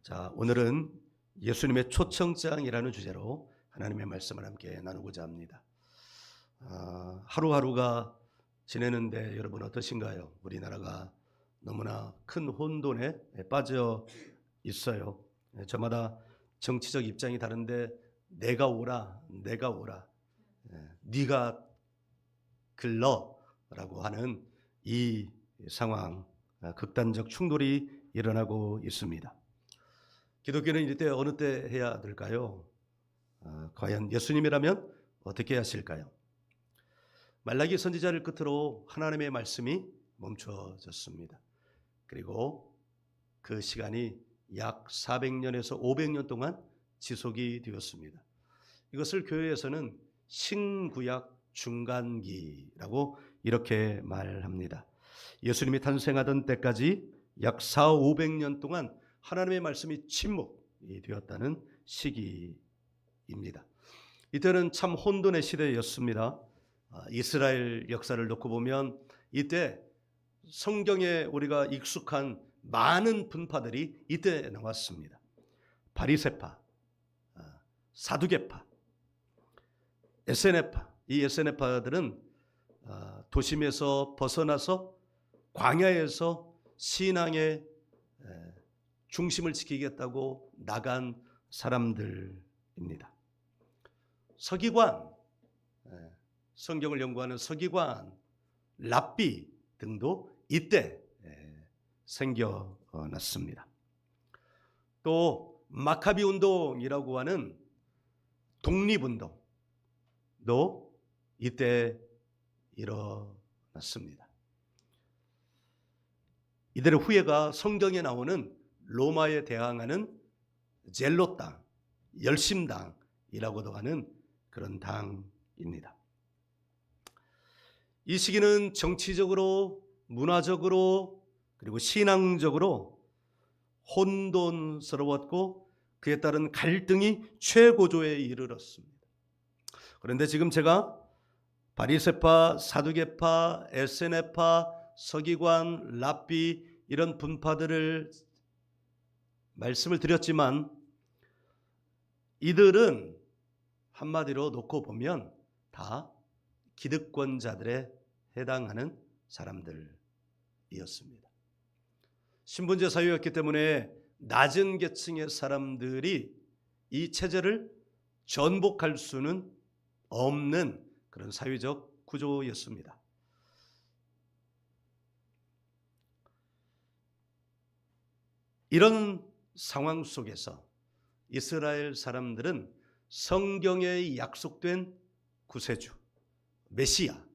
자, 오늘은 예수님의 초청장이라는 주제로 하나님의 말씀을 함께 나누고자 합니다. 하루하루가 지내는데 여러분 어떠신가요? 우리나라가 너무나 큰 혼돈에 빠져 있어요. 저마다 정치적 입장이 다른데 내가 오라, 내가 오라, 네가 글러라고 하는 이 상황, 극단적 충돌이 일어나고 있습니다. 기독교는 이때 어느 때 해야 될까요? 과연 예수님이라면 어떻게 하실까요? 말라기 선지자를 끝으로 하나님의 말씀이 멈춰졌습니다. 그리고 그 시간이 약 400년에서 500년 동안 지속이 되었습니다. 이것을 교회에서는 신구약 중간기라고 이렇게 말합니다. 예수님이 탄생하던 때까지 약 400~500년 동안 하나님의 말씀이 침묵이 되었다는 시기입니다. 이때는 참 혼돈의 시대였습니다. 이스라엘 역사를 놓고 보면 이때 성경에 우리가 익숙한 많은 분파들이 이때 나왔습니다. 바리새파, 사두개파, 에세네파. 이 에세네파들은 도심에서 벗어나서 광야에서 신앙의 중심을 지키겠다고 나간 사람들입니다. 서기관, 성경을 연구하는 서기관, 랍비 등도 이때 생겨났습니다. 또 마카비 운동이라고 하는 독립운동도 이때 일어났습니다. 이들의 후예가 성경에 나오는 로마에 대항하는 젤로당, 열심당이라고도 하는 그런 당입니다. 이 시기는 정치적으로, 문화적으로, 그리고 신앙적으로 혼돈스러웠고 그에 따른 갈등이 최고조에 이르렀습니다. 그런데 지금 제가 바리새파, 사두개파, 에세네파, 서기관, 랍비 이런 분파들을 말씀을 드렸지만 이들은 한마디로 놓고 보면 다 기득권자들에 해당하는 사람들이었습니다. 신분제 사회였기 때문에 낮은 계층의 사람들이 이 체제를 전복할 수는 없는 그런 사회적 구조였습니다. 이런 상황 속에서 이스라엘 사람들은 성경에 약속된 구세주 메시아를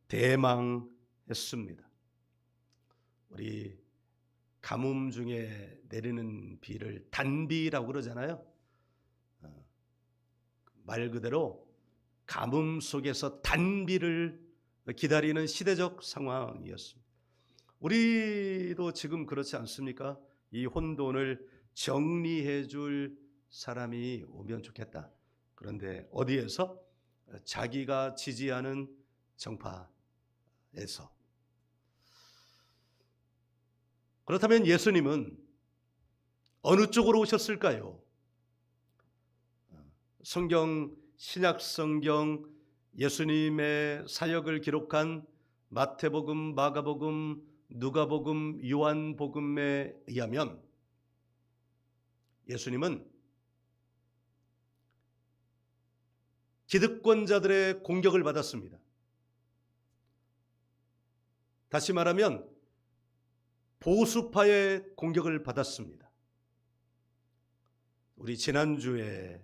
대망했습니다. 우리 가뭄 중에 내리는 비를 단비라고 그러잖아요. 말 그대로 가뭄 속에서 단비를 기다리는 시대적 상황이었습니다. 우리도 지금 그렇지 않습니까? 이 혼돈을 정리해 줄 사람이 오면 좋겠다. 그런데 어디에서? 자기가 지지하는 정파에서. 그렇다면 예수님은 어느 쪽으로 오셨을까요? 성경, 신약 성경, 예수님의 사역을 기록한 마태복음, 마가복음, 누가복음, 요한복음에 의하면 예수님은 기득권자들의 공격을 받았습니다. 다시 말하면 보수파의 공격을 받았습니다. 우리 지난주에도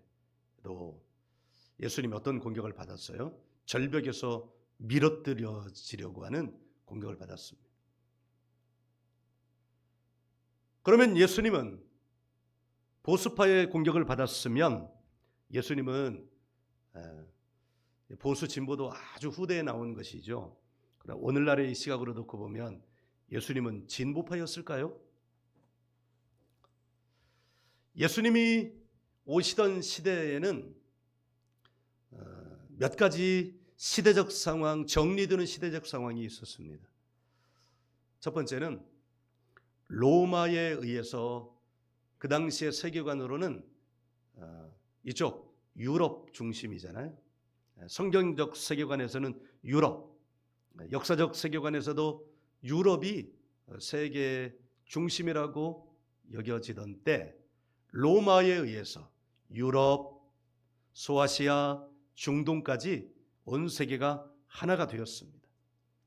예수님이 어떤 공격을 받았어요? 절벽에서 밀어뜨려지려고 하는 공격을 받았습니다. 그러면 예수님은 보수파의 공격을 받았으면 예수님은 보수 진보도 아주 후대에 나온 것이죠. 그러나 오늘날의 시각으로 놓고 보면 예수님은 진보파였을까요? 예수님이 오시던 시대에는 몇 가지 시대적 상황, 정리되는 시대적 상황이 있었습니다. 첫 번째는 로마에 의해서 그 당시의 세계관으로는 이쪽 유럽 중심이잖아요. 성경적 세계관에서는 유럽, 역사적 세계관에서도 유럽이 세계 중심이라고 여겨지던 때 로마에 의해서 유럽, 소아시아, 중동까지 온 세계가 하나가 되었습니다.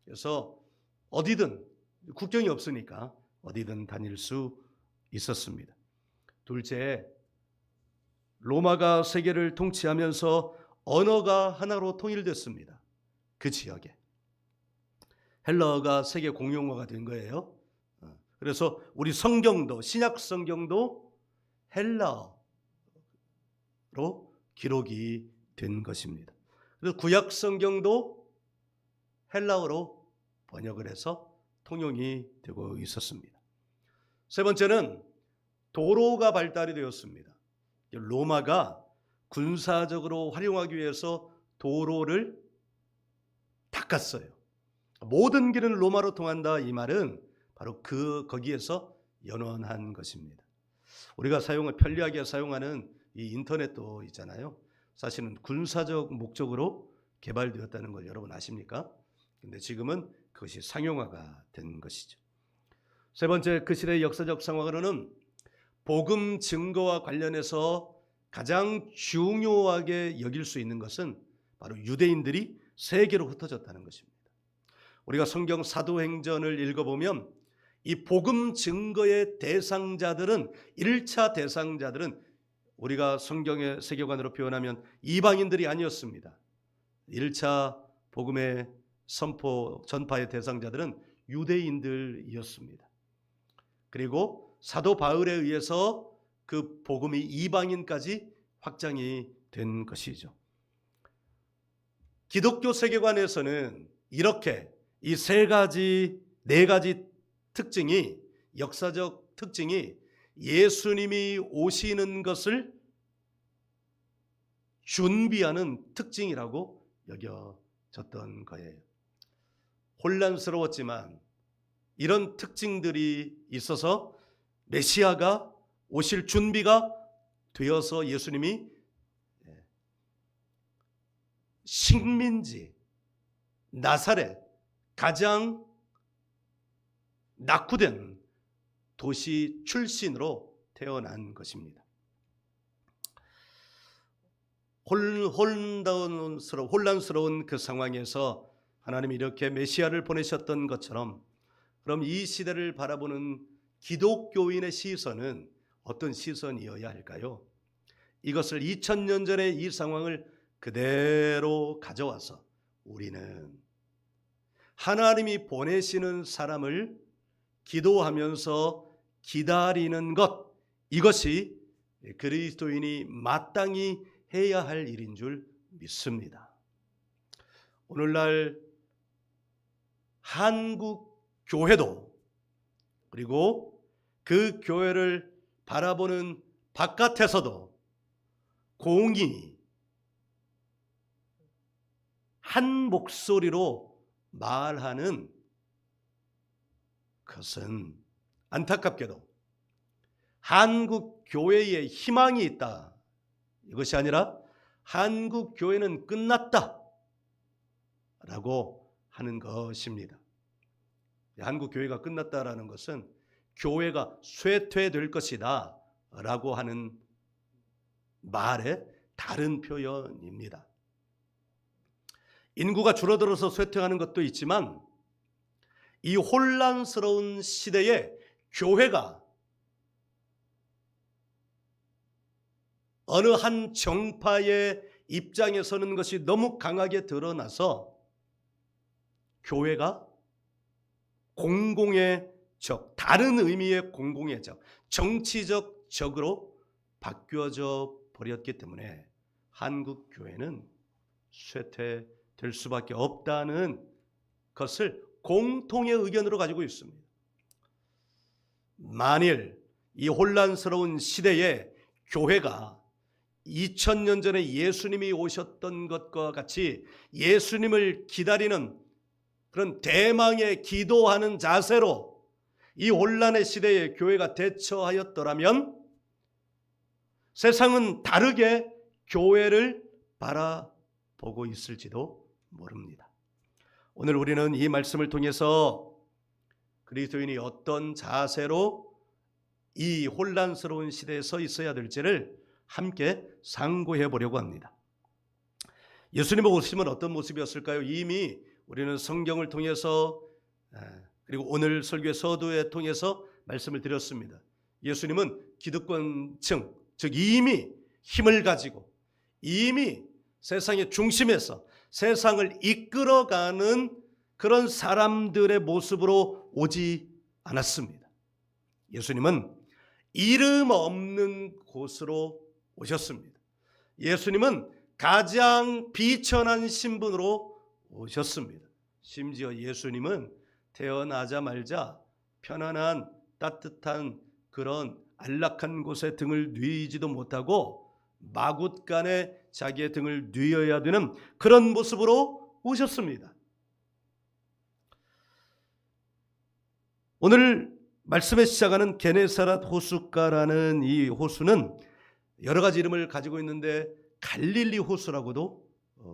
그래서 어디든 국경이 없으니까 어디든 다닐 수 있었습니다. 둘째, 로마가 세계를 통치하면서 언어가 하나로 통일됐습니다. 그 지역에 헬라어가 세계 공용어가 된 거예요. 그래서 우리 성경도, 신약 성경도 헬라어로 기록이 된 것입니다. 그래서 구약 성경도 헬라어로 번역을 해서 통용이 되고 있었습니다. 세 번째는 도로가 발달이 되었습니다. 로마가 군사적으로 활용하기 위해서 도로를 닦았어요. 모든 길은 로마로 통한다, 이 말은 바로 거기에서 연원한 것입니다. 우리가 편리하게 사용하는 이 인터넷도 있잖아요. 사실은 군사적 목적으로 개발되었다는 걸 여러분 아십니까? 근데 지금은 그것이 상용화가 된 것이죠. 세 번째, 그 시대의 역사적 상황으로는 복음 증거와 관련해서 가장 중요하게 여길 수 있는 것은 바로 유대인들이 세계로 흩어졌다는 것입니다. 우리가 성경 사도행전을 읽어보면 이 복음 증거의 대상자들은 1차 대상자들은 우리가 성경의 세계관으로 표현하면 이방인들이 아니었습니다. 1차 복음의 전파의 대상자들은 유대인들이었습니다. 그리고 사도 바울에 의해서 그 복음이 이방인까지 확장이 된 것이죠. 기독교 세계관에서는 이렇게 이 네 가지 특징이, 역사적 특징이 예수님이 오시는 것을 준비하는 특징이라고 여겨졌던 거예요. 혼란스러웠지만 이런 특징들이 있어서 메시아가 오실 준비가 되어서 예수님이 식민지 나사렛, 가장 낙후된 도시 출신으로 태어난 것입니다. 혼란스러운 그 상황에서 하나님이 이렇게 메시아를 보내셨던 것처럼, 그럼 이 시대를 바라보는 기독교인의 시선은 어떤 시선이어야 할까요? 이것을 2000년 전의 이 상황을 그대로 가져와서 우리는 하나님이 보내시는 사람을 기도하면서 기다리는 것, 이것이 그리스도인이 마땅히 해야 할 일인 줄 믿습니다. 오늘날 한국 교회도, 그리고 그 교회를 바라보는 바깥에서도 공히 한 목소리로 말하는 것은 안타깝게도 한국 교회에 희망이 있다, 이것이 아니라 한국 교회는 끝났다 라고 하는 것입니다. 한국 교회가 끝났다라는 것은 교회가 쇠퇴될 것이다 라고 하는 말의 다른 표현입니다. 인구가 줄어들어서 쇠퇴하는 것도 있지만 이 혼란스러운 시대에 교회가 어느 한 정파의 입장에 서는 것이 너무 강하게 드러나서 교회가 공공의 적, 다른 의미의 공공의 적, 정치적 적으로 바뀌어져 버렸기 때문에 한국 교회는 쇠퇴될 수밖에 없다는 것을 공통의 의견으로 가지고 있습니다. 만일 이 혼란스러운 시대에 교회가 2000년 전에 예수님이 오셨던 것과 같이 예수님을 기다리는 그런 대망의 기도하는 자세로 이 혼란의 시대에 교회가 대처하였더라면 세상은 다르게 교회를 바라보고 있을지도 모릅니다. 오늘 우리는 이 말씀을 통해서 그리스도인이 어떤 자세로 이 혼란스러운 시대에 서 있어야 될지를 함께 상고해 보려고 합니다. 예수님의 모습은 어떤 모습이었을까요? 이미 우리는 성경을 통해서 그리고 오늘 설교의 서두에 통해서 말씀을 드렸습니다. 예수님은 기득권층, 즉 이미 힘을 가지고 이미 세상의 중심에서 세상을 이끌어가는 그런 사람들의 모습으로 오지 않았습니다. 예수님은 이름 없는 곳으로 오셨습니다. 예수님은 가장 비천한 신분으로 오셨습니다. 심지어 예수님은 태어나자마자 편안한 따뜻한 그런 안락한 곳에 등을 뉘지도 못하고 마굿간에 자기의 등을 뉘어야 되는 그런 모습으로 오셨습니다. 오늘 말씀에 시작하는 게네사렛 호숫가라는 이 호수는 여러 가지 이름을 가지고 있는데 갈릴리 호수라고도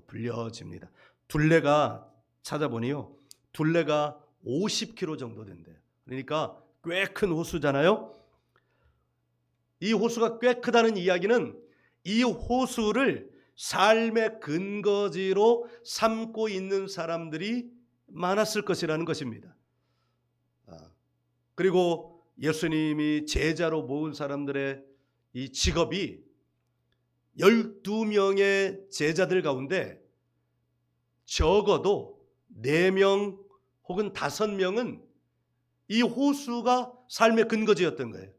불려집니다. 둘레가 찾아보니요, 둘레가 50km 정도 된대요. 그러니까 꽤 큰 호수잖아요. 이 호수가 꽤 크다는 이야기는 이 호수를 삶의 근거지로 삼고 있는 사람들이 많았을 것이라는 것입니다. 그리고 예수님이 제자로 모은 사람들의 이 직업이 12명의 제자들 가운데 적어도 4명 혹은 5명은 이 호수가 삶의 근거지였던 거예요.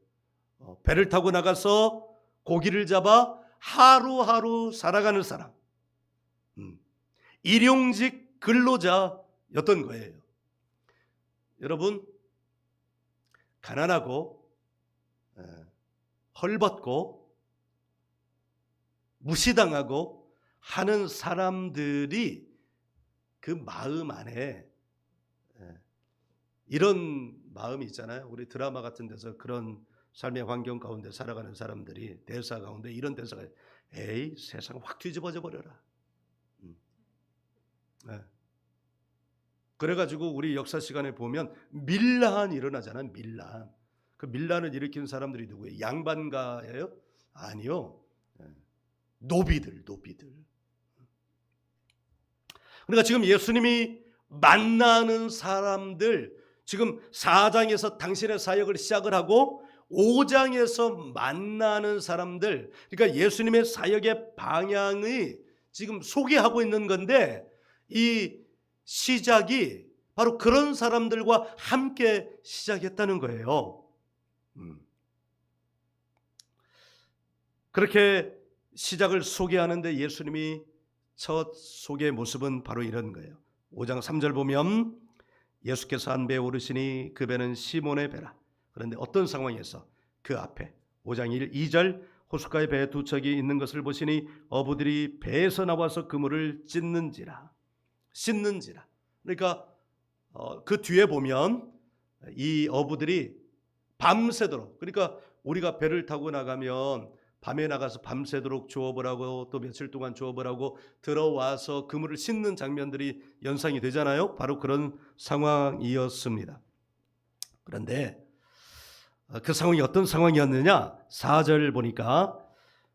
배를 타고 나가서 고기를 잡아 하루하루 살아가는 사람, 일용직 근로자였던 거예요. 여러분, 가난하고 헐벗고 무시당하고 하는 사람들이 그 마음 안에 이런 마음이 있잖아요. 우리 드라마 같은 데서 그런 삶의 환경 가운데 살아가는 사람들이 대사 가운데 이런 대사가, 에이 세상 확 뒤집어져 버려라. 그래가지고 우리 역사 시간에 보면 밀란이 일어나잖아요. 밀란. 그 밀란을 일으키는 사람들이 누구예요? 양반가예요? 아니요. 노비들. 그러니까 지금 예수님이 만나는 사람들, 지금 4장에서 당신의 사역을 시작을 하고 5장에서 만나는 사람들, 그러니까 예수님의 사역의 방향이 지금 소개하고 있는 건데, 이 시작이 바로 그런 사람들과 함께 시작했다는 거예요. 그렇게 시작을 소개하는데 예수님이 첫 소개의 모습은 바로 이런 거예요. 5장 3절 보면 예수께서 한 배에 오르시니 그 배는 시몬의 배라. 그런데 어떤 상황에서 그 앞에 5장 2절 호숫가에 배 두 척이 있는 것을 보시니 어부들이 배에서 나와서 그물을 찢는지라. 그러니까 그 뒤에 보면 이 어부들이 밤새도록, 그러니까 우리가 배를 타고 나가면 밤에 나가서 밤새도록 조업을 하고 또 며칠 동안 조업을 하고 들어와서 그물을 씻는 장면들이 연상이 되잖아요. 바로 그런 상황이었습니다. 그런데 그 상황이 어떤 상황이었느냐? 4절 보니까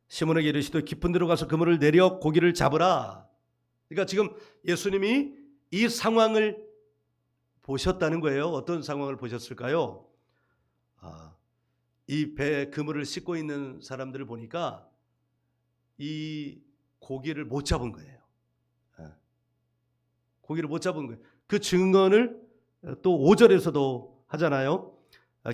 시몬에게 이르시되 깊은 데로 가서 그물을 내려 고기를 잡으라. 그러니까 지금 예수님이 이 상황을 보셨다는 거예요. 어떤 상황을 보셨을까요? 이 배 그물을 싣고 있는 사람들을 보니까 이 고기를 못 잡은 거예요. 고기를 못 잡은 거예요. 그 증언을 또 5절에서도 하잖아요.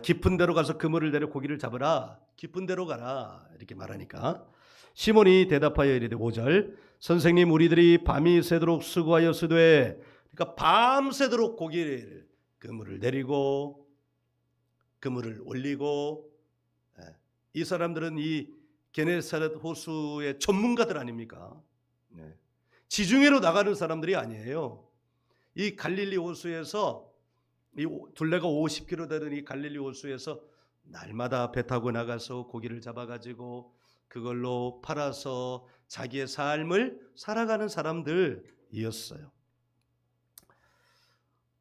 깊은 데로 가서 그물을 내려 고기를 잡으라. 깊은 데로 가라. 이렇게 말하니까 시몬이 대답하여 이르되 5절 선생님 우리들이 밤이 새도록 수고하였으되, 그러니까 밤새도록 고기를 그물을 내리고 그물을 올리고, 이 사람들은 이 게네사렛 호수의 전문가들 아닙니까? 지중해로 나가는 사람들이 아니에요. 이 갈릴리 호수에서 이 둘레가 50km 되는 이 갈릴리 호수에서 날마다 배 타고 나가서 고기를 잡아가지고 그걸로 팔아서 자기의 삶을 살아가는 사람들이었어요.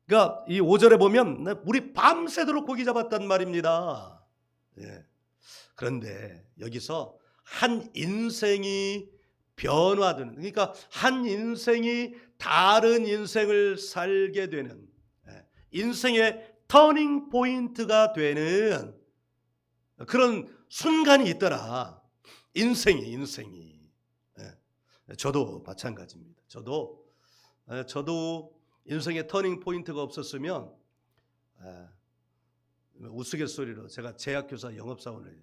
그러니까 이 5절에 보면 우리 밤새도록 고기 잡았단 말입니다. 예. 그런데 여기서 한 인생이 변화되는, 그러니까 한 인생이 다른 인생을 살게 되는, 인생의 터닝 포인트가 되는 그런 순간이 있더라. 인생이. 저도 마찬가지입니다. 저도 인생의 터닝 포인트가 없었으면 우스갯소리로 제가 제약교사 영업사원을,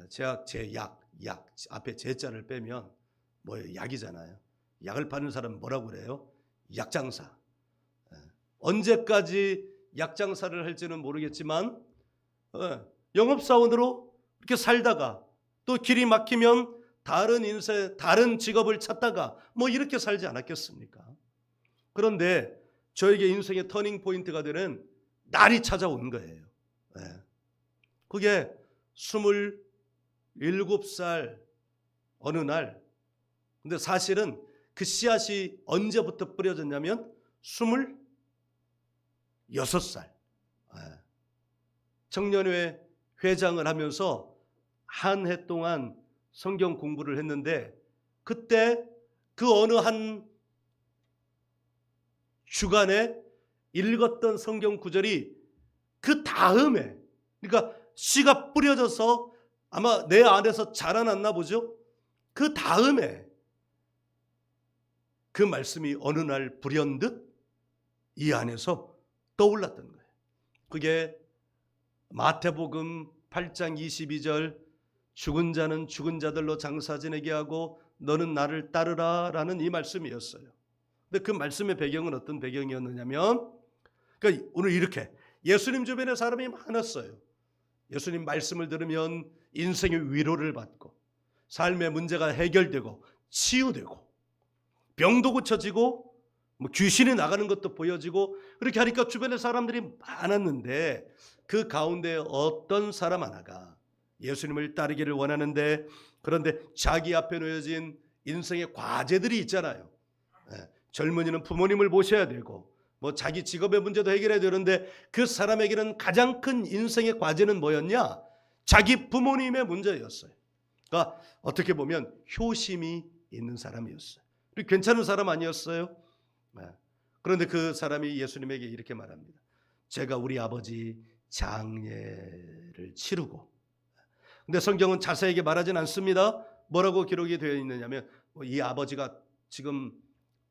제약 앞에 제자를 빼면 뭐예요? 약이잖아요. 약을 파는 사람은 뭐라고 그래요? 약장사. 언제까지 약장사를 할지는 모르겠지만 영업사원으로 이렇게 살다가 또 길이 막히면 다른 인생, 다른 직업을 찾다가 뭐 이렇게 살지 않았겠습니까? 그런데 저에게 인생의 터닝 포인트가 되는 날이 찾아온 거예요. 그게 27살 어느 날. 근데 사실은 그 씨앗이 언제부터 뿌려졌냐면 26살. 청년회 회장을 하면서 한 해 동안 성경 공부를 했는데, 그때 그 어느 한 주간에 읽었던 성경 구절이 그 다음에, 그러니까 씨가 뿌려져서 아마 내 안에서 자라났나 보죠. 그 다음에 그 말씀이 어느 날 불현듯 이 안에서 떠올랐던 거예요. 그게 마태복음 8장 22절, 죽은 자는 죽은 자들로 장사 지내게 하고 너는 나를 따르라 라는 이 말씀이었어요. 근데 그 말씀의 배경은 어떤 배경이었느냐면, 그러니까 오늘 이렇게 예수님 주변에 사람이 많았어요. 예수님 말씀을 들으면 인생의 위로를 받고 삶의 문제가 해결되고 치유되고 병도 고쳐지고 뭐 귀신이 나가는 것도 보여지고, 그렇게 하니까 주변에 사람들이 많았는데 그 가운데 어떤 사람 하나가 예수님을 따르기를 원하는데, 그런데 자기 앞에 놓여진 인생의 과제들이 있잖아요. 젊은이는 부모님을 모셔야 되고 뭐 자기 직업의 문제도 해결해야 되는데, 그 사람에게는 가장 큰 인생의 과제는 뭐였냐? 자기 부모님의 문제였어요. 그러니까 어떻게 보면 효심이 있는 사람이었어요. 괜찮은 사람 아니었어요? 그런데 그 사람이 예수님에게 이렇게 말합니다. 제가 우리 아버지 장례를 치르고, 근데 성경은 자세하게 말하진 않습니다. 뭐라고 기록이 되어 있느냐면 이 아버지가 지금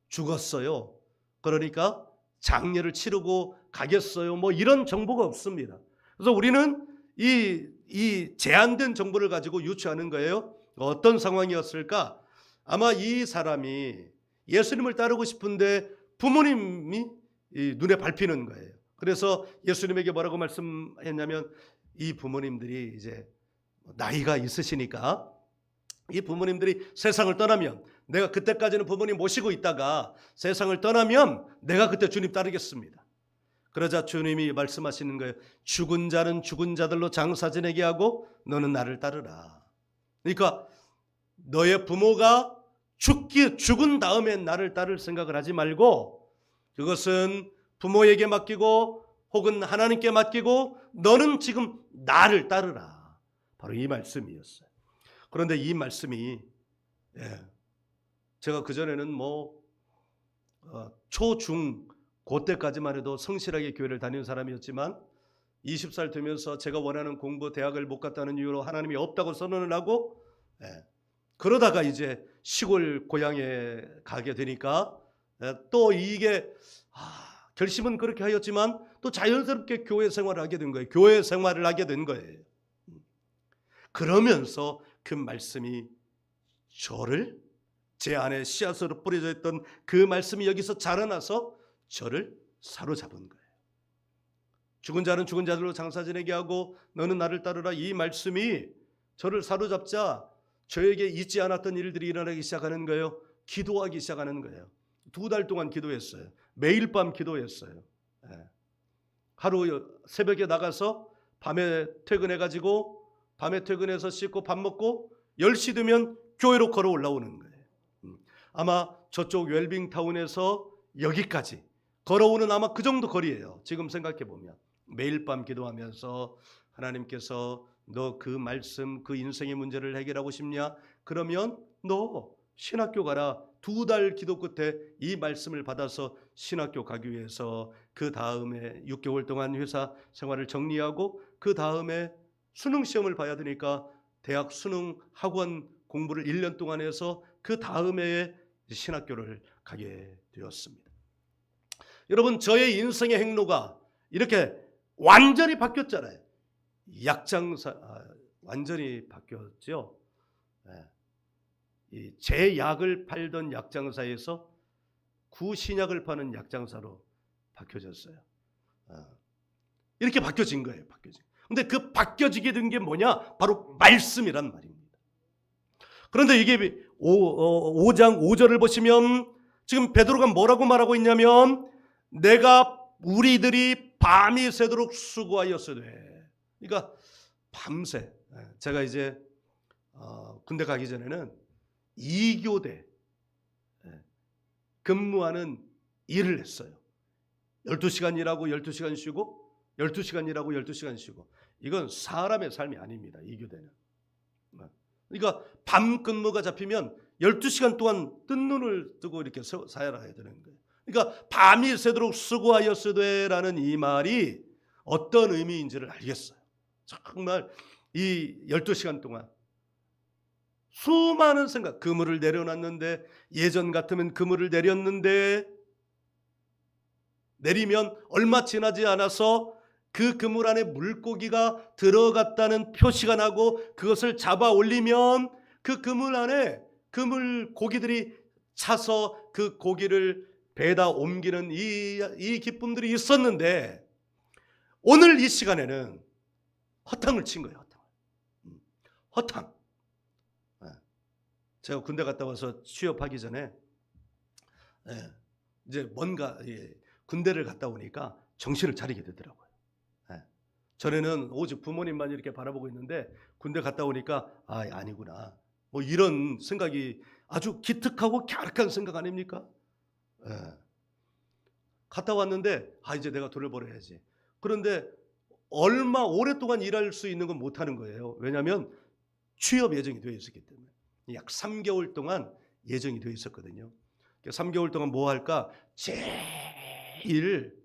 죽었어요. 그러니까 장례를 치르고 가겠어요. 뭐 이런 정보가 없습니다. 그래서 우리는 이 제한된 정보를 가지고 유추하는 거예요. 어떤 상황이었을까? 아마 이 사람이 예수님을 따르고 싶은데 부모님이 눈에 밟히는 거예요. 그래서 예수님에게 뭐라고 말씀했냐면, 이 부모님들이 이제 나이가 있으시니까 이 부모님들이 세상을 떠나면, 내가 그때까지는 부모님 모시고 있다가 세상을 떠나면 내가 그때 주님 따르겠습니다. 그러자 주님이 말씀하시는 거예요. 죽은 자는 죽은 자들로 장사 지내게 하고 너는 나를 따르라. 그러니까 너의 부모가 죽은 다음에 나를 따를 생각을 하지 말고, 그것은 부모에게 맡기고 혹은 하나님께 맡기고 너는 지금 나를 따르라. 바로 이 말씀이었어요. 그런데 이 말씀이, 제가 그전에는 초, 중, 그때까지만 해도 성실하게 교회를 다니는 사람이었지만 20살 되면서 제가 원하는 공부, 대학을 못 갔다는 이유로 하나님이 없다고 선언을 하고, 그러다가 이제 시골 고향에 가게 되니까 또 이게 결심은 그렇게 하였지만 또 자연스럽게 교회 생활을 하게 된 거예요. 교회 생활을 하게 된 거예요. 그러면서 그 말씀이 저를, 제 안에 씨앗으로 뿌려져 있던 그 말씀이 여기서 자라나서 저를 사로잡은 거예요. 죽은 자는 죽은 자들로 장사 지내게 하고 너는 나를 따르라. 이 말씀이 저를 사로잡자 저에게 잊지 않았던 일들이 일어나기 시작하는 거예요. 기도하기 시작하는 거예요. 2달 동안 기도했어요. 매일 밤 기도했어요. 하루 새벽에 나가서 밤에 퇴근해서 씻고 밥 먹고 10시 되면 교회로 걸어 올라오는 거예요. 아마 저쪽 웰빙타운에서 여기까지 걸어오는 아마 그 정도 거리예요. 지금 생각해 보면 매일 밤 기도하면서 하나님께서 너 그 말씀, 그 인생의 문제를 해결하고 싶냐? 그러면 너 신학교 가라. 2달 기도 끝에 이 말씀을 받아서 신학교 가기 위해서 그 다음에 6개월 동안 회사 생활을 정리하고 그 다음에 수능 시험을 봐야 되니까 대학 수능 학원 공부를 1년 동안 해서 그 다음에 신학교를 가게 되었습니다. 여러분, 저의 인생의 행로가 이렇게 완전히 바뀌었잖아요. 약장사 완전히 바뀌었죠. 제 약을 팔던 약장사에서 구신약을 파는 약장사로 바뀌어졌어요. 이렇게 바뀌어진 거예요. 근데 그 바뀌어지게 된 게 뭐냐? 바로 말씀이란 말입니다. 그런데 이게 5장 5절을 보시면 지금 베드로가 뭐라고 말하고 있냐면 내가 우리들이 밤이 새도록 수고하였으되, 그러니까 밤새. 제가 이제 군대 가기 전에는 2교대 근무하는 일을 했어요. 12시간 일하고 12시간 쉬고 12시간 일하고 12시간 쉬고. 이건 사람의 삶이 아닙니다. 2교대는. 그러니까 밤 근무가 잡히면 12시간 동안 뜬 눈을 뜨고 이렇게 살아야 되는 거예요. 그러니까 밤이 새도록 수고하였으되라는 이 말이 어떤 의미인지를 알겠어요. 정말 이 12시간 동안 수많은 생각, 그물을 내려놨는데, 예전 같으면 그물을 내렸는데 내리면 얼마 지나지 않아서 그 그물 안에 물고기가 들어갔다는 표시가 나고 그것을 잡아 올리면 그 그물 안에 그물 고기들이 차서 그 고기를 배에다 옮기는 이 기쁨들이 있었는데, 오늘 이 시간에는 허탕을 친 거예요. 허탕. 제가 군대 갔다 와서 취업하기 전에 이제 뭔가 군대를 갔다 오니까 정신을 차리게 되더라고요. 전에는 오직 부모님만 이렇게 바라보고 있는데 군대 갔다 오니까 아니구나. 뭐 이런 생각이 아주 기특하고 갸륵한 생각 아닙니까? 갔다 왔는데 이제 내가 돈을 벌어야지. 그런데 얼마 오랫동안 일할 수 있는 건 못하는 거예요. 왜냐하면 취업 예정이 되어 있었기 때문에. 약 3개월 동안 예정이 되어 있었거든요. 3개월 동안 뭐 할까? 제일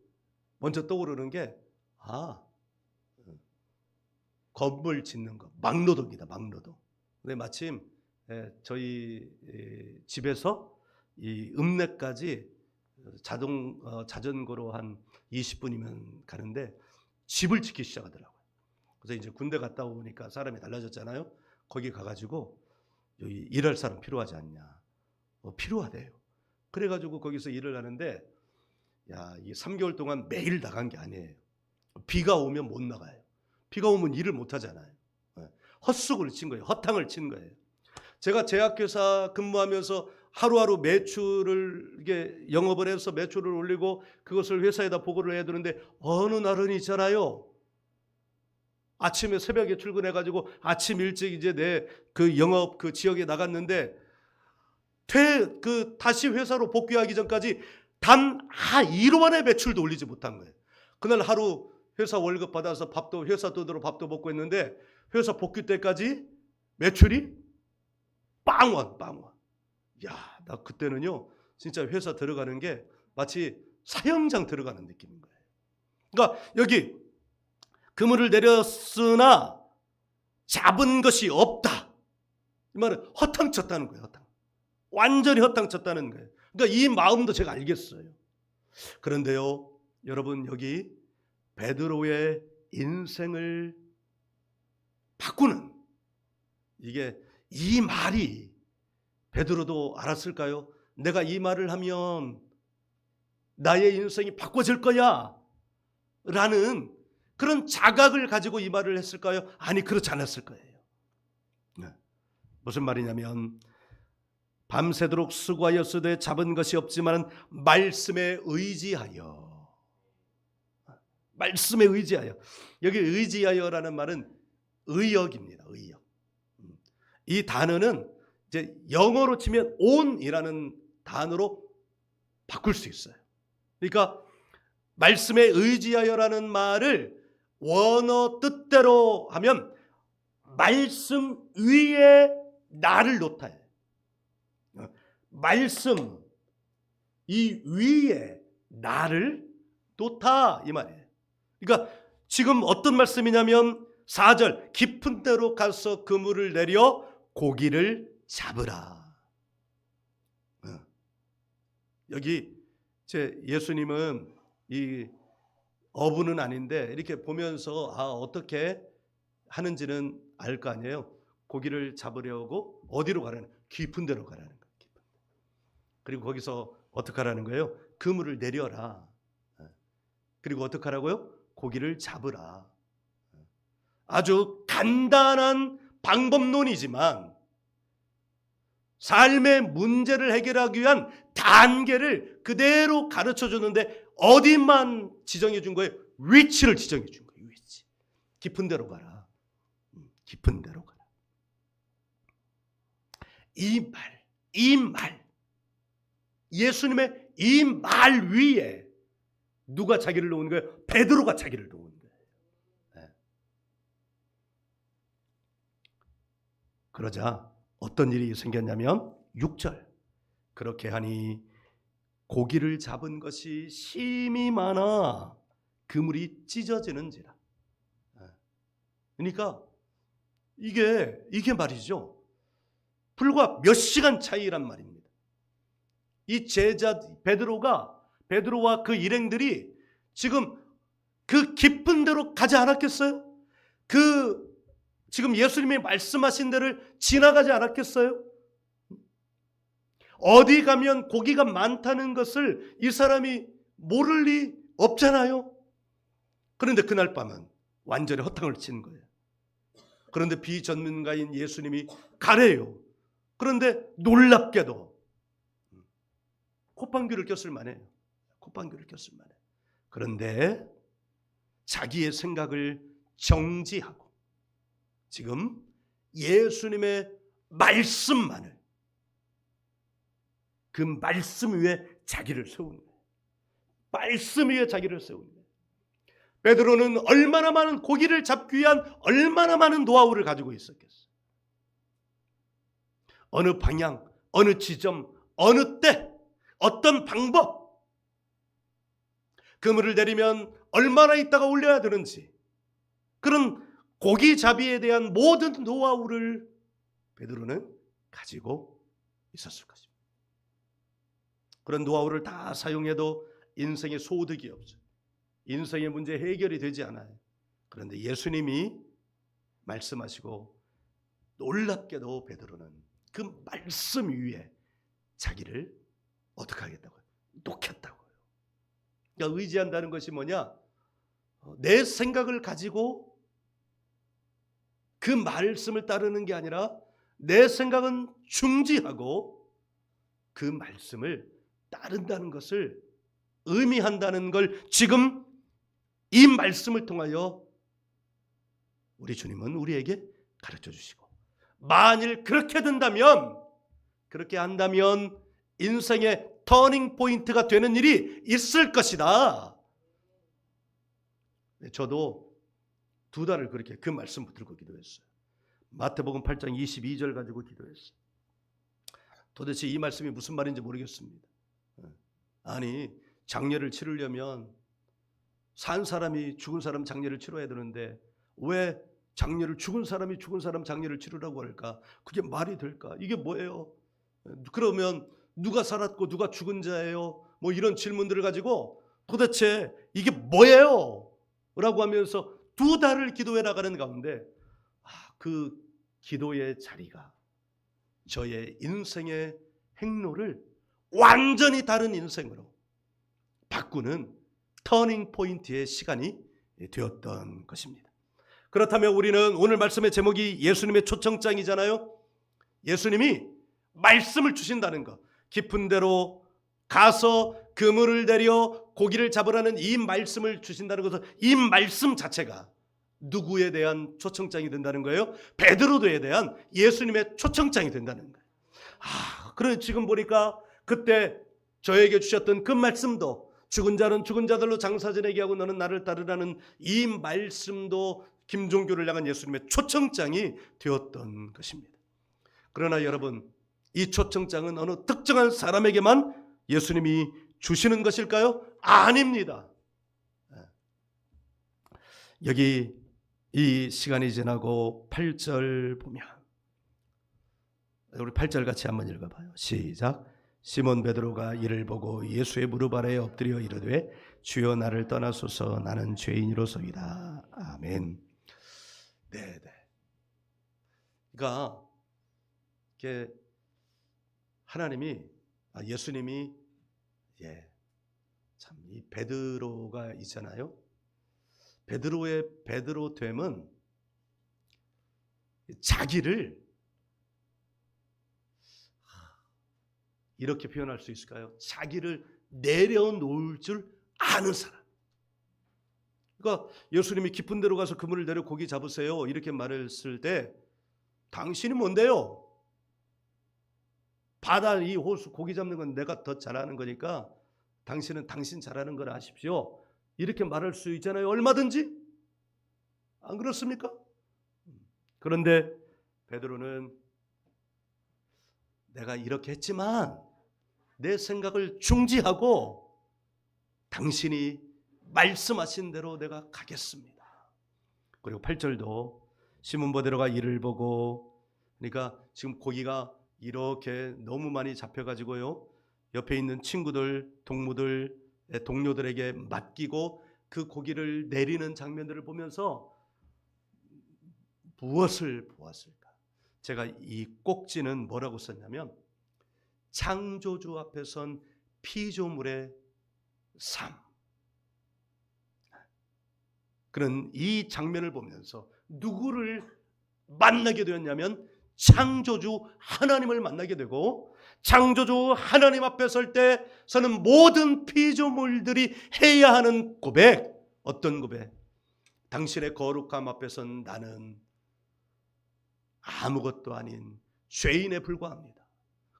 먼저 떠오르는 게 건물 짓는 거, 막노동이다. 막노동. 근데 마침 저희 집에서 이 읍내까지 자전거로 한 20분이면 가는데 집을 짓기 시작하더라고요. 그래서 이제 군대 갔다 오니까 사람이 달라졌잖아요. 거기 가가지고 여기 일할 사람 필요하지 않냐? 필요하대요. 그래가지고 거기서 일을 하는데, 이 3개월 동안 매일 나간 게 아니에요. 비가 오면 못 나가요. 비가 오면 일을 못 하잖아요. 헛수고를 친 거예요. 허탕을 친 거예요. 제가 제약회사 근무하면서 하루하루 매출을 이게 영업을 해서 매출을 올리고 그것을 회사에다 보고를 해야 되는데, 어느 날은 있잖아요. 아침에 새벽에 출근해가지고 아침 일찍 이제 내 그 영업 그 지역에 나갔는데 다시 회사로 복귀하기 전까지 단 1원의 매출도 올리지 못한 거예요. 그날 하루 회사 월급 받아서 회사 돈으로 밥도 먹고 했는데 회사 복귀 때까지 매출이 빵원. 나 그때는요 진짜 회사 들어가는 게 마치 사형장 들어가는 느낌인 거예요. 그러니까 여기 그물을 내렸으나 잡은 것이 없다. 이 말은 허탕쳤다는 거예요. 완전히 허탕쳤다는 거예요. 그러니까 이 마음도 제가 알겠어요. 그런데요, 여러분, 여기 베드로의 인생을 바꾸는 이 말이 베드로도 알았을까요? 내가 이 말을 하면 나의 인생이 바꿔질 거야 라는 그런 자각을 가지고 이 말을 했을까요? 아니, 그렇지 않았을 거예요. 무슨 말이냐면 밤새도록 수고하였으되 잡은 것이 없지만 말씀에 의지하여. 말씀에 의지하여. 여기 의지하여라는 말은 의역입니다. 의역. 이 단어는 이제 영어로 치면 on이라는 단어로 바꿀 수 있어요. 그러니까 말씀에 의지하여라는 말을 원어 뜻대로 하면 말씀 위에 나를 놓다. 말씀 이 위에 나를 놓다 이 말이에요. 그러니까 지금 어떤 말씀이냐면 4절 깊은 데로 가서 그물을 내려 고기를 잡으라. 여기 예수님은 이 어부는 아닌데 이렇게 보면서 어떻게 하는지는 알 거 아니에요. 고기를 잡으려고 어디로 가라는? 깊은 데로 가라는 거예요. 그리고 거기서 어떻게 하라는 거예요? 그물을 내려라. 그리고 어떻게 하라고요? 고기를 잡으라. 아주 간단한 방법론이지만 삶의 문제를 해결하기 위한 단계를 그대로 가르쳐 줬는데 어디만 지정해 준 거예요? 위치를 지정해 준 거예요. 위치. 깊은 데로 가라. 깊은 데로 가라. 이 말. 예수님의 이 말 위에 누가 자기를 놓은 거예요? 베드로가 자기를 놓은 거예요. 네. 그러자 어떤 일이 생겼냐면 6절 그렇게 하니 고기를 잡은 것이 심히 많아 그물이 찢어지는지라. 그러니까 이게 말이죠. 불과 몇 시간 차이란 말입니다. 이 제자 베드로와 그 일행들이 지금 그 깊은 데로 가지 않았겠어요? 지금 예수님이 말씀하신 데를 지나가지 않았겠어요? 어디 가면 고기가 많다는 것을 이 사람이 모를 리 없잖아요. 그런데 그날 밤은 완전히 허탕을 친 거예요. 그런데 비전문가인 예수님이 가래요. 그런데 놀랍게도 콧방귀를 꼈을 만해요. 콧방귀를 꼈을 만해. 그런데 자기의 생각을 정지하고 지금 예수님의 말씀만을 그 말씀 위에 자기를 세우는 거예요. 말씀 위에 자기를 세우는 거예요. 베드로는 얼마나 많은 고기를 잡기 위한 얼마나 많은 노하우를 가지고 있었겠어요. 어느 방향, 어느 지점, 어느 때, 어떤 방법, 그물을 내리면 얼마나 있다가 올려야 되는지 그런 고기잡이에 대한 모든 노하우를 베드로는 가지고 있었을 것입니다. 그런 노하우를 다 사용해도 인생에 소득이 없어요. 인생의 문제 해결이 되지 않아요. 그런데 예수님이 말씀하시고 놀랍게도 베드로는 그 말씀 위에 자기를 어떻게 하겠다고요? 놓겠다고요. 그러니까 의지한다는 것이 뭐냐? 내 생각을 가지고 그 말씀을 따르는 게 아니라 내 생각은 중지하고 그 말씀을 따른다는 것을 의미한다는 걸 지금 이 말씀을 통하여 우리 주님은 우리에게 가르쳐 주시고, 만일 그렇게 된다면, 그렇게 한다면 인생의 터닝 포인트가 되는 일이 있을 것이다. 저도 2달을 그렇게 그 말씀 붙들고 기도했어요. 마태복음 8장 22절 가지고 기도했어요. 도대체 이 말씀이 무슨 말인지 모르겠습니다. 아니, 장례를 치르려면 산 사람이 죽은 사람 장례를 치러야 되는데 왜 죽은 사람 장례를 치르라고 할까? 그게 말이 될까? 이게 뭐예요? 그러면 누가 살았고 누가 죽은 자예요? 뭐 이런 질문들을 가지고 도대체 이게 뭐예요? 라고 하면서 2달을 기도해 나가는 가운데 그 기도의 자리가 저의 인생의 행로를 완전히 다른 인생으로 바꾸는 터닝 포인트의 시간이 되었던 것입니다. 그렇다면 우리는 오늘 말씀의 제목이 예수님의 초청장이잖아요. 예수님이 말씀을 주신다는 것, 깊은 데로 가서 그물을 내려 고기를 잡으라는 이 말씀을 주신다는 것은 이 말씀 자체가 누구에 대한 초청장이 된다는 거예요? 베드로에 대한 예수님의 초청장이 된다는 거예요. 그래 지금 보니까 그때 저에게 주셨던 그 말씀도 죽은 자는 죽은 자들로 장사 지내게 하고 너는 나를 따르라는 이 말씀도 김종교를 향한 예수님의 초청장이 되었던 것입니다. 그러나 여러분, 이 초청장은 어느 특정한 사람에게만 예수님이 주시는 것일까요? 아닙니다. 여기 이 시간이 지나고 8절 보면, 우리 8절 같이 한번 읽어봐요. 시작. 시몬 베드로가 이를 보고 예수의 무릎 아래에 엎드려 이르되 주여 나를 떠나소서 나는 죄인이로소이다. 아멘. 네. 그러니까 이게 하나님이 예수님이 참 이 베드로가 있잖아요. 베드로의 베드로됨은 자기를 이렇게 표현할 수 있을까요? 자기를 내려놓을 줄 아는 사람. 그러니까 예수님이 깊은 데로 가서 그물을 내려 고기 잡으세요 이렇게 말했을 때 당신이 뭔데요? 바다 이 호수 고기 잡는 건 내가 더 잘하는 거니까 당신은 당신 잘하는 걸 아십시오. 이렇게 말할 수 있잖아요. 얼마든지. 안 그렇습니까? 그런데 베드로는 내가 이렇게 했지만 내 생각을 중지하고 당신이 말씀하신 대로 내가 가겠습니다. 그리고 8절도 시몬 베드로가 이를 보고, 그러니까 지금 고기가 이렇게 너무 많이 잡혀가지고요, 옆에 있는 친구들, 동료들에게 맡기고 그 고기를 내리는 장면들을 보면서 무엇을 보았을까? 제가 이 꼭지는 뭐라고 썼냐면 창조주 앞에 선 피조물의 삶. 그런 이 장면을 보면서 누구를 만나게 되었냐면 창조주 하나님을 만나게 되고, 창조주 하나님 앞에 설 때 서는 모든 피조물들이 해야 하는 고백. 어떤 고백? 당신의 거룩함 앞에 선 나는 아무것도 아닌 죄인에 불과합니다.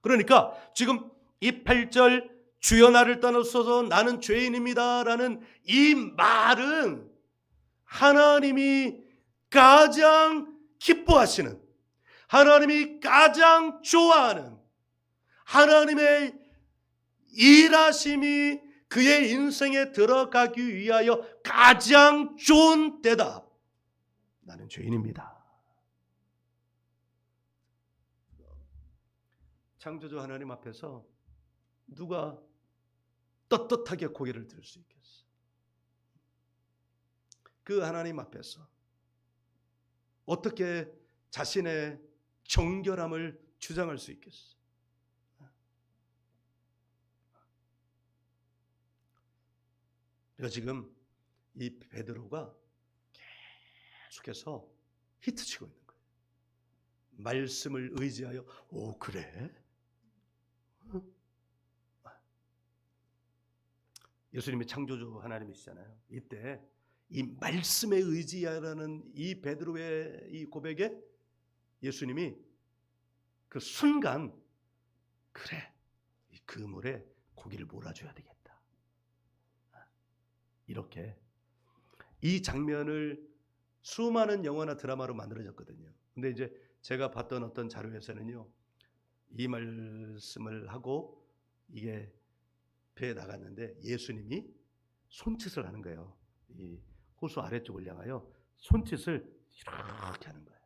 그러니까 지금 이 8절 주여 나를 떠나소서 나는 죄인입니다 라는 이 말은 하나님이 가장 기뻐하시는, 하나님이 가장 좋아하는, 하나님의 일하심이 그의 인생에 들어가기 위하여 가장 좋은 대답. 나는 죄인입니다. 창조주 하나님 앞에서 누가 떳떳하게 고개를 들 수 있겠어? 그 하나님 앞에서 어떻게 자신의 정결함을 주장할 수 있겠어? 그러니까 지금 이 베드로가 계속해서 히트치고 있는 거예요. 말씀을 의지하여 오 그래? 예수님이 창조주 하나님이시잖아요. 이때 이 말씀에 의지하라는 이 베드로의 이 고백에 예수님이 그 순간 그래 이 그물에 고기를 몰아줘야 되겠다. 이렇게 이 장면을 수많은 영화나 드라마로 만들어졌거든요. 근데 이제 제가 봤던 어떤 자료에서는요, 이 말씀을 하고 이게 배에 나갔는데 예수님이 손짓을 하는 거예요. 이 호수 아래쪽을 향하여 손짓을 이렇게 하는 거예요.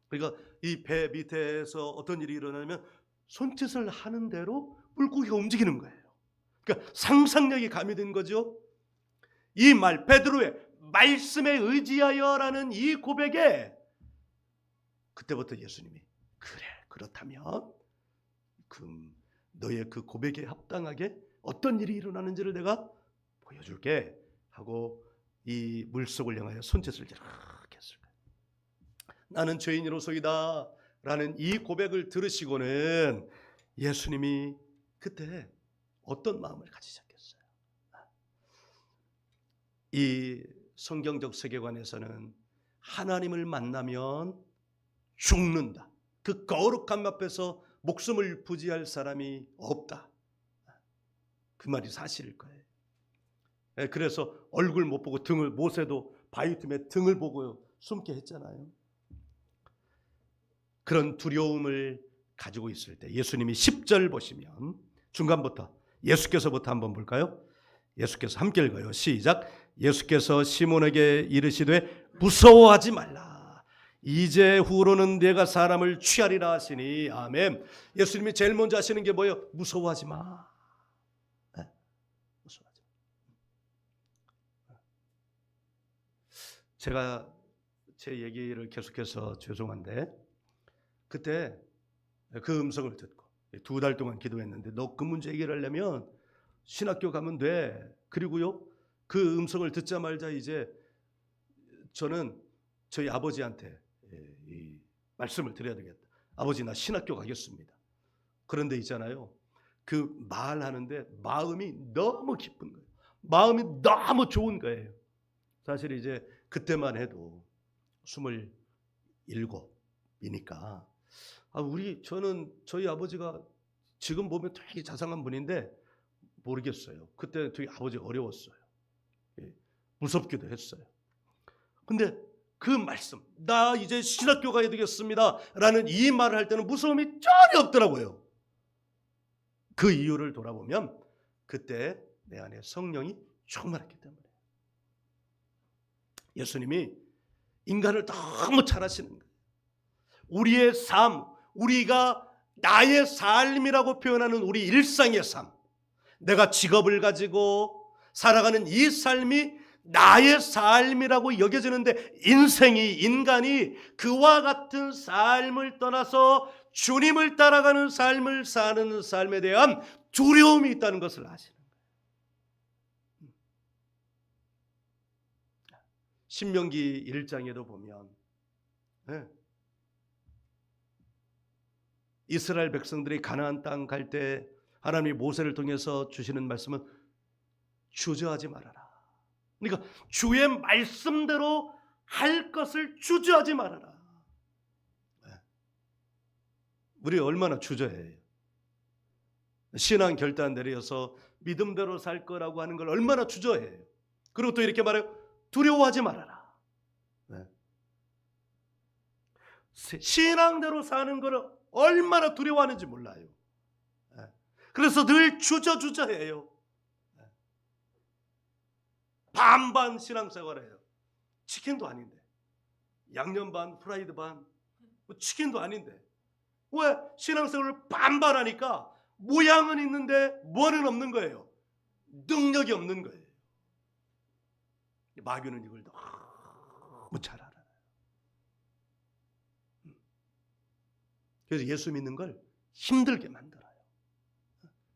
그러니까 이 배 밑에서 어떤 일이 일어나면 손짓을 하는 대로 물고기가 움직이는 거예요. 그러니까 상상력이 가미된 거죠. 이 말, 베드로의 말씀에 의지하여라는 이 고백에 그때부터 예수님이 그래 그렇다면 너의 그 고백에 합당하게 어떤 일이 일어나는지를 내가 보여줄게 하고 이 물속을 향하여 손짓을 이렇게 했을 거예요. 나는 죄인으로서이다 라는 이 고백을 들으시고는 예수님이 그때 어떤 마음을 가지셨겠어요? 이 성경적 세계관에서는 하나님을 만나면 죽는다. 그 거룩함 앞에서 목숨을 부지할 사람이 없다. 그 말이 사실일 거예요. 그래서 얼굴 못 보고 등을, 모세도 바위 틈에 등을 보고 숨게 했잖아요. 그런 두려움을 가지고 있을 때 예수님이 10절 보시면 중간부터 예수께서부터 한번 볼까요? 예수께서 함께 읽어요. 시작. 예수께서 시몬에게 이르시되 무서워하지 말라. 이제 후로는 내가 사람을 취하리라 하시니. 아멘. 예수님이 제일 먼저 하시는 게 뭐예요? 무서워하지 마. 네? 무서워하지 마. 제가 제 얘기를 계속해서 죄송한데 그때 그 음성을 듣고 2달 동안 기도했는데 너 그 문제 해결하려면 신학교 가면 돼. 그리고요 그 음성을 듣자마자 이제 저는 저희 아버지한테 이 말씀을 드려야 되겠다. 아버지 나 신학교 가겠습니다. 그런데 있잖아요. 그 말하는데 마음이 너무 기쁜 거예요. 마음이 너무 좋은 거예요. 사실 이제 그때만 해도 27이니까 저는 저희 아버지가 지금 보면 되게 자상한 분인데 모르겠어요. 그때 되게 아버지가 어려웠어요. 무섭기도 했어요. 근데 그 말씀, 나 이제 신학교 가야 되겠습니다 라는 이 말을 할 때는 무서움이 전혀 없더라고요. 그 이유를 돌아보면 그때 내 안에 성령이 충만했기 때문에. 예수님이 인간을 너무 잘 아시는 거예요. 우리의 삶, 우리가 나의 삶이라고 표현하는 우리 일상의 삶, 내가 직업을 가지고 살아가는 이 삶이 나의 삶이라고 여겨지는데 인간이 그와 같은 삶을 떠나서 주님을 따라가는 삶을 사는 삶에 대한 두려움이 있다는 것을 아시는 거예요. 신명기 1장에도 보면 이스라엘 백성들이 가나안 땅 갈 때 하나님이 모세를 통해서 주시는 말씀은 주저하지 말아라. 그러니까 주의 말씀대로 할 것을 주저하지 말아라. 우리 얼마나 주저해요. 신앙 결단 내려서 믿음대로 살 거라고 하는 걸 얼마나 주저해요. 그리고 또 이렇게 말해요. 두려워하지 말아라. 신앙대로 사는 걸 얼마나 두려워하는지 몰라요. 그래서 늘 주저해요. 반반 신앙생활해요. 치킨도 아닌데, 양념 반, 프라이드 반, 치킨도 아닌데 왜 신앙생활을 반반 하니까 모양은 있는데 뭐는 없는 거예요. 능력이 없는 거예요. 마귀는 이걸 너무 잘 알아요. 그래서 예수 믿는 걸 힘들게 만들어요.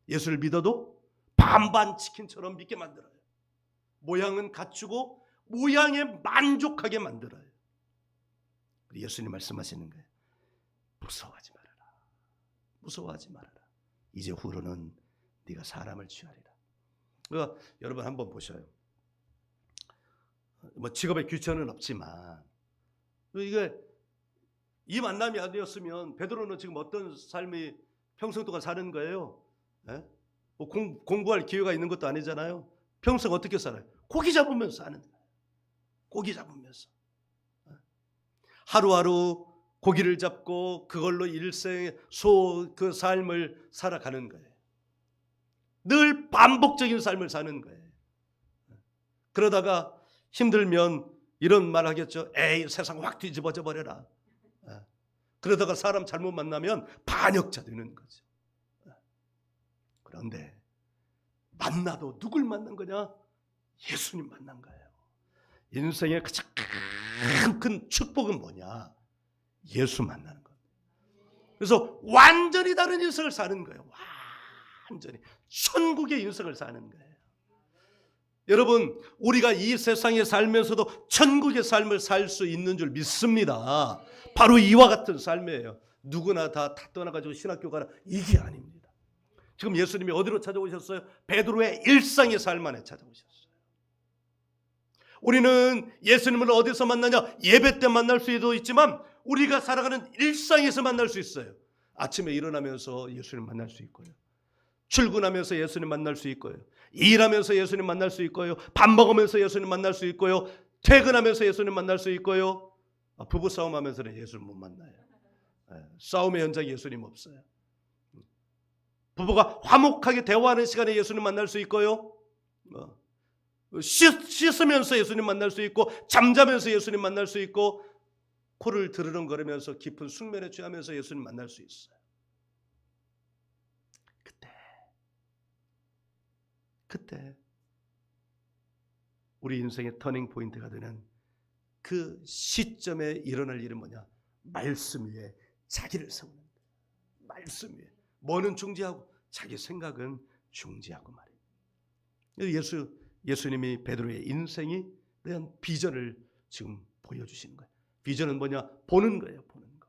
예수를 믿어도 반반 치킨처럼 믿게 만들어요. 모양은 갖추고 모양에 만족하게 만들어요. 예수님 말씀하시는 거예요. 무서워하지 말아라. 무서워하지 말아라. 이제 후로는 네가 사람을 취하리라. 그러니까 여러분 한번 보셔요. 뭐 직업에 귀천은 없지만 이게 이 만남이 아니었으면 베드로는 지금 어떤 삶이 평생 동안 사는 거예요? 뭐 공부할 기회가 있는 것도 아니잖아요. 평생 어떻게 살아요? 고기 잡으면서 사는 거예요. 고기 잡으면서. 하루하루 고기를 잡고 그걸로 일생의 그 삶을 살아가는 거예요. 늘 반복적인 삶을 사는 거예요. 그러다가 힘들면 이런 말 하겠죠. 에이, 세상 확 뒤집어져 버려라. 그러다가 사람 잘못 만나면 반역자 되는 거죠. 그런데 만나도 누굴 만난 거냐? 예수님 만난 거예요. 인생의 가장 큰 축복은 뭐냐? 예수 만나는 겁니다. 그래서 완전히 다른 인생을 사는 거예요. 완전히 천국의 인생을 사는 거예요. 여러분, 우리가 이 세상에 살면서도 천국의 삶을 살 수 있는 줄 믿습니다. 바로 이와 같은 삶이에요. 누구나 다 떠나가지고 신학교 가라, 이게 아닙니다. 지금 예수님이 어디로 찾아오셨어요? 베드로의 일상의 삶 안에 찾아오셨어요. 우리는 예수님을 어디서 만나냐? 예배 때 만날 수도 있지만 우리가 살아가는 일상에서 만날 수 있어요. 아침에 일어나면서 예수님 만날 수 있고요. 출근하면서 예수님 만날 수 있고요. 일하면서 예수님 만날 수 있고요. 밥 먹으면서 예수님 만날 수 있고요. 퇴근하면서 예수님 만날 수 있고요. 부부 싸움하면서는 예수님 못 만나요. 싸움의 현장에 예수님 없어요. 부부가 화목하게 대화하는 시간에 예수님 만날 수 있고요. 씻으면서 예수님 만날 수 있고, 잠자면서 예수님 만날 수 있고, 코를 드르렁거리면서 깊은 숙면에 취하면서 예수님 만날 수 있어요. 그때 우리 인생의 터닝 포인트가 되는 그 시점에 일어날 일은 뭐냐? 말씀 위에 자기를 세우는, 말씀 위에 뭐는 중지하고 자기 생각은 중지하고 말이에요. 예수님이 베드로의 인생에 대한 비전을 지금 보여주시는 거예요. 비전은 뭐냐? 보는 거예요. 보는 거.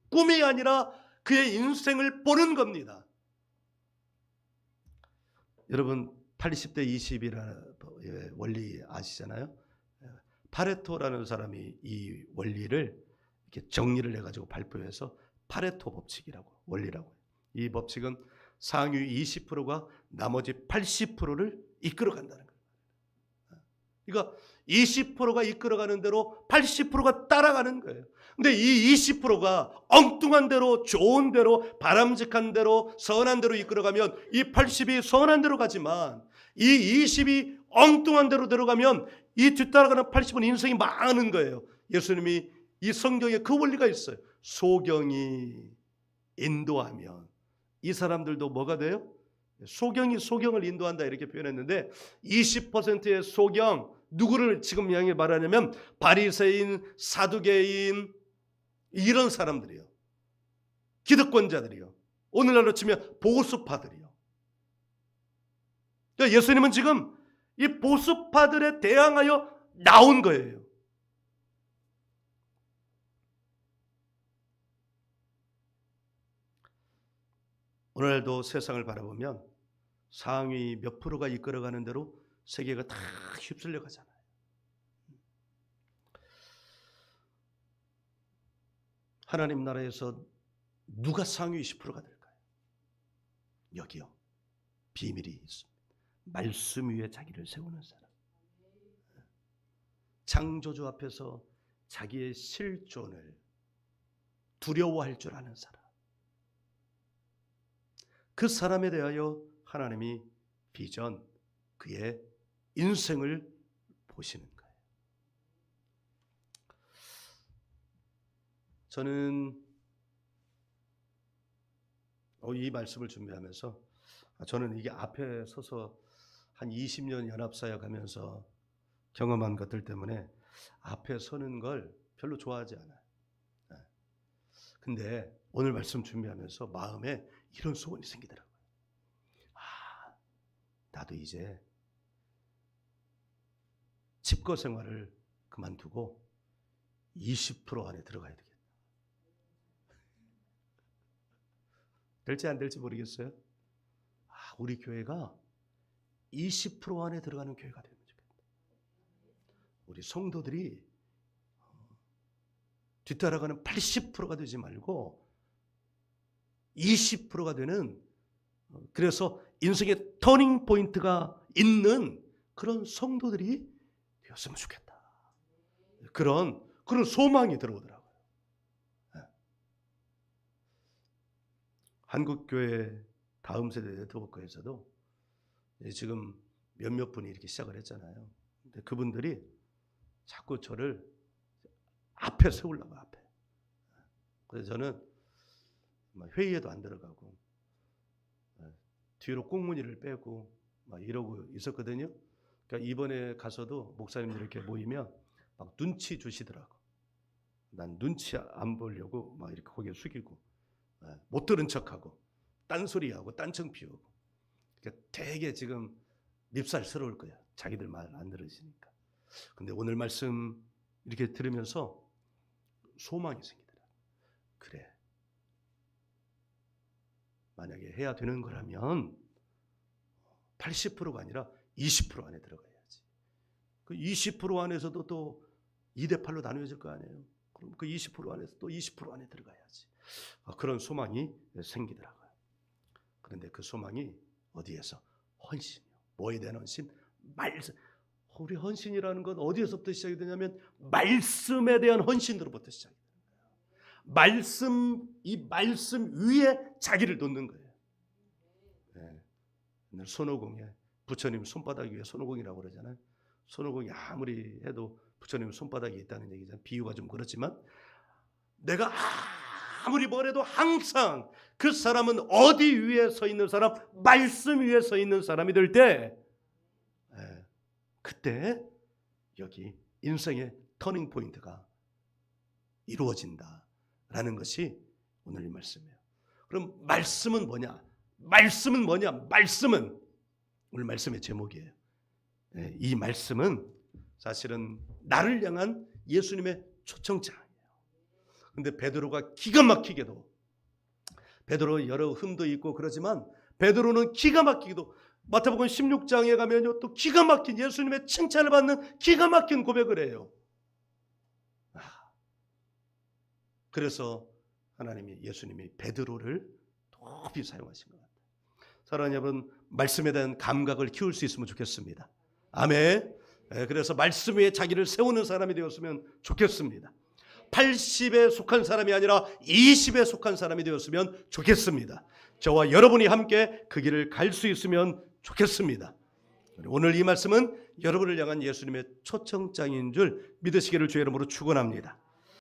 꿈이 아니라 그의 인생을 보는 겁니다. 여러분 80대 20이라는 원리 아시잖아요. 파레토라는 사람이 이 원리를 이렇게 정리를 해가지고 발표해서 파레토 법칙이라고, 원리라고. 이 법칙은 상위 20%가 나머지 80%를 이끌어간다는 거예요. 그러니까 20%가 이끌어가는 대로 80%가 따라가는 거예요. 근데 이 20%가 엉뚱한 대로, 좋은 대로, 바람직한 대로, 선한 대로 이끌어가면 이 80이 선한 대로 가지만 이 20이 엉뚱한 대로 들어가면 이 뒤따라가는 80은 인생이 망하는 거예요. 예수님이 이 성경에 그 원리가 있어요. 소경이 인도하면 이 사람들도 뭐가 돼요? 소경이 소경을 인도한다 이렇게 표현했는데 20%의 소경, 누구를 지금 향해 말하냐면 바리새인, 사두개인 이런 사람들이요. 기득권자들이요. 오늘날로 치면 보수파들이요. 그러니까 예수님은 지금 이 보수파들에 대항하여 나온 거예요. 오늘도 세상을 바라보면 상위 몇 프로가 이끌어가는 대로 세계가 다 휩쓸려 가잖아요. 하나님 나라에서 누가 상위 20%가 될까요? 여기요. 비밀이 있습니다. 말씀 위에 자기를 세우는 사람. 창조주 앞에서 자기의 실존을 두려워할 줄 아는 사람. 그 사람에 대하여 하나님이 비전, 그의 인생을 보시는 거예요. 저는 이 말씀을 준비하면서 저는 이게 앞에 서서 한 20년 연합사역 하면서 경험한 것들 때문에 앞에 서는 걸 별로 좋아하지 않아요. 근데 오늘 말씀 준비하면서 마음에 이런 소원이 생기더라고요. 나도 이제 집거 생활을 그만두고 20% 안에 들어가야 되겠다. 될지 안 될지 모르겠어요. 우리 교회가 20% 안에 들어가는 교회가 되면 좋겠다. 우리 성도들이 뒤따라가는 80%가 되지 말고 20%가 되는, 그래서 인생의 터닝 포인트가 있는 그런 성도들이 되었으면 좋겠다. 그런 소망이 들어오더라고요. 한국교회 다음 세대 네트워크에서도 지금 몇몇 분이 이렇게 시작을 했잖아요. 근데 그분들이 자꾸 저를 앞에 세우려고, 앞에. 그래서 저는 회의에도 안 들어가고 뒤로 꽁무니를 빼고 막 이러고 있었거든요. 그러니까 이번에 가서도 목사님들 이렇게 모이면 막 눈치 주시더라고. 난 눈치 안 보려고 막 이렇게 고개 숙이고 못 들은 척하고 딴소리하고 딴청 피우고. 그러니까 되게 지금 밉살스러울 거야. 자기들 말 안 들으시니까. 근데 오늘 말씀 이렇게 들으면서 소망이 생기더라. 그래. 만약에 해야 되는 거라면 80%가 아니라 20% 안에 들어가야지. 그 20% 안에서도 또 2대 8로 나누어질 거 아니에요. 그럼 그 20% 안에서 또 20% 안에 들어가야지. 그런 소망이 생기더라고요. 그런데 그 소망이 어디에서? 헌신이요. 뭐에 대한 헌신? 말씀. 우리 헌신이라는 건 어디에서부터 시작이 되냐면 말씀에 대한 헌신으로부터 시작이 돼요. 말씀, 이 말씀 위에 자기를 놓는 거예요. 네. 손오공에 부처님 손바닥 위에 손오공이라고 그러잖아요. 손오공이 아무리 해도 부처님 손바닥이 있다는 얘기잖아요. 비유가 좀 그렇지만 내가 아무리 뭐래도 항상 그 사람은 어디 위에 서 있는 사람? 말씀 위에 서 있는 사람이 될 때, 그때 여기 인생의 터닝 포인트가 이루어진다라는 것이 오늘 이 말씀이에요. 그럼 말씀은 뭐냐? 말씀은 뭐냐? 말씀은 오늘 말씀의 제목이에요. 이 말씀은 사실은 나를 향한 예수님의 초청장이에요. 근데 베드로가 기가 막히게도, 베드로 여러 흠도 있고 그러지만 베드로는 기가 막히게도 마태복음 16장에 가면요 또 기가 막힌 예수님의 칭찬을 받는 기가 막힌 고백을 해요. 그래서 하나님이, 예수님이 베드로를 높이 사용하신 것 같아요. 사랑하는 여러분, 말씀에 대한 감각을 키울 수 있으면 좋겠습니다. 아멘. 그래서 말씀 위에 자기를 세우는 사람이 되었으면 좋겠습니다. 80에 속한 사람이 아니라 20에 속한 사람이 되었으면 좋겠습니다. 저와 여러분이 함께 그 길을 갈 수 있으면 좋겠습니다. 오늘 이 말씀은 여러분을 향한 예수님의 초청장인 줄 믿으시기를 주의 이름으로 축원합니다.